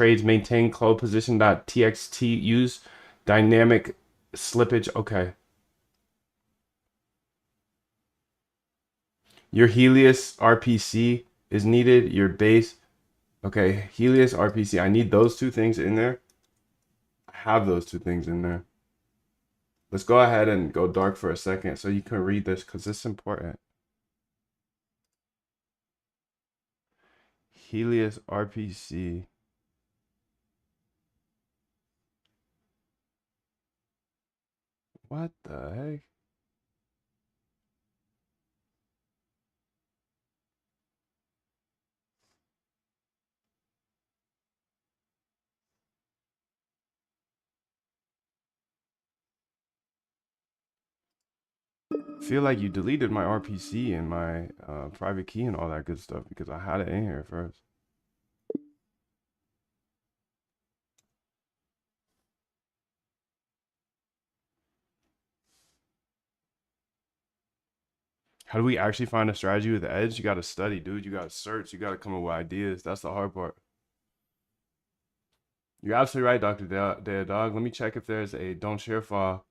trades maintain close position.txt use dynamic slippage. Okay. Your Helios RPC is needed. Your base. Okay, Helios RPC. I need those two things in there. I have those two things in there. Let's go ahead and go dark for a second so you can read this because it's important. Helios RPC. What the heck? I feel like you deleted my RPC and my private key and all that good stuff because I had it in here first. How do we actually find a strategy with the edge? You got to study, dude. You got to search. You got to come up with ideas. That's the hard part. You're absolutely right, Dr. Dog. Let me check if there's a don't share file.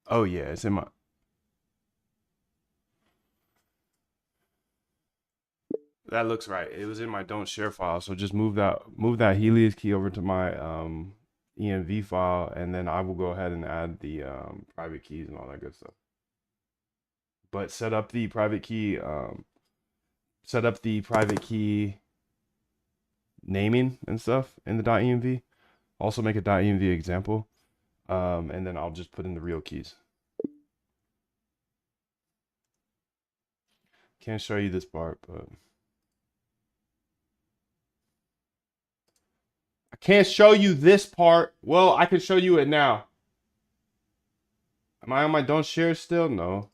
Oh, yeah, it's in my. That looks right. It was in my don't share file. So just move that Helios key over to my env file, and then I will go ahead and add the private keys and all that good stuff. But set up the private key naming and stuff in the .env. Also make a .env example. And then I'll just put in the real keys. Can't show you this part, but I can't show you this part. Well, I can show you it now. Am I on my don't share still? No.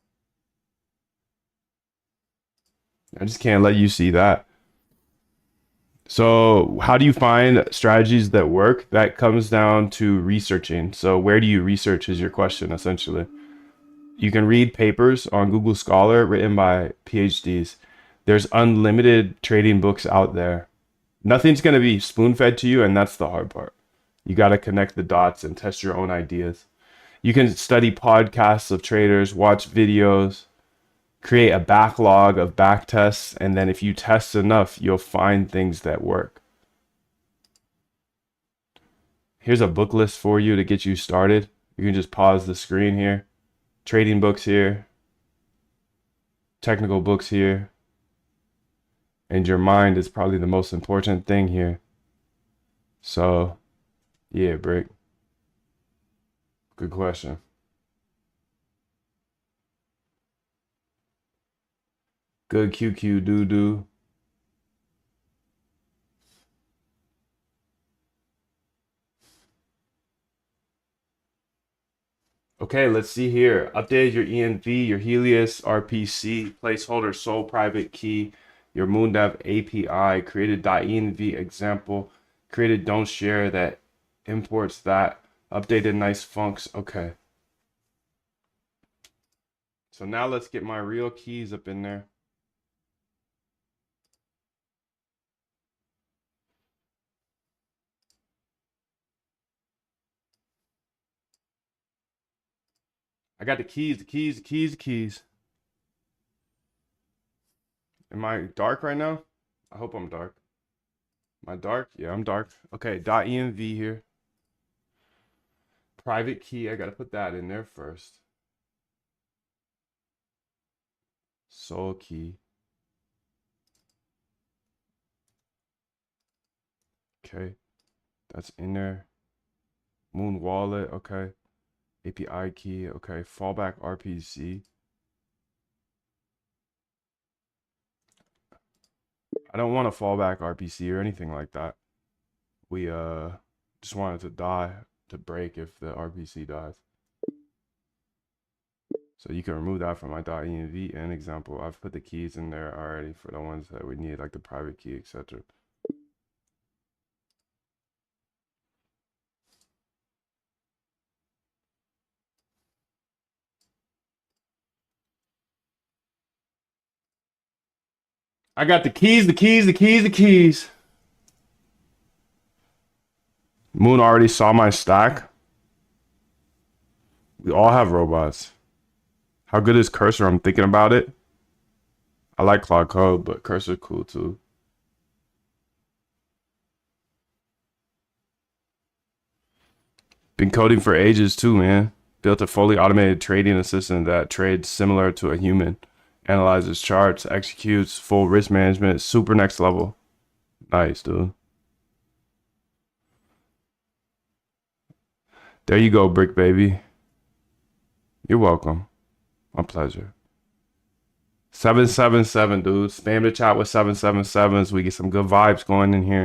I just can't let you see that. So, how do you find strategies that work? That comes down to researching. So, where do you research is your question, essentially. You can read papers on Google Scholar written by PhDs. There's unlimited trading books out there. Nothing's going to be spoon fed to you, and that's the hard part. You got to connect the dots and test your own ideas. You can study podcasts of traders, watch videos, create a backlog of back tests, and then if you test enough, you'll find things that work. Here's a book list for you to get you started. You can just pause the screen here. Trading books here, technical books here, and your mind is probably the most important thing here. So, yeah, Brick. Good question. Good QQ doo doo. Okay, let's see here. Update your ENV, your Helios RPC, placeholder sole private key, your Moondev API, created .env example, created don't share that imports that, updated nice funks. Okay. So now let's get my real keys up in there. I got the keys. Am I dark right now? I hope I'm dark. Am I dark? Yeah, I'm dark. Okay, .env here. Private key, I gotta put that in there first. Sole key. Okay, that's in there. Moon wallet, okay. API key, okay. Fallback RPC. I don't want a fallback RPC or anything like that. We just want it to die, to break if the RPC dies. So you can remove that from my .env and example. I've put the keys in there already for the ones that we need, like the private key, etc. I got the keys. Moon already saw my stack. We all have robots. How good is Cursor? I'm thinking about it. I like Claude Code, but Cursor's cool too. Been coding for ages too, man. Built a fully automated trading assistant that trades similar to a human. Analyzes charts, executes full risk management, super next level. Nice, dude. There you go, Brick Baby. You're welcome. My pleasure. 777, dude. Spam the chat with 777s. We get some good vibes going in here.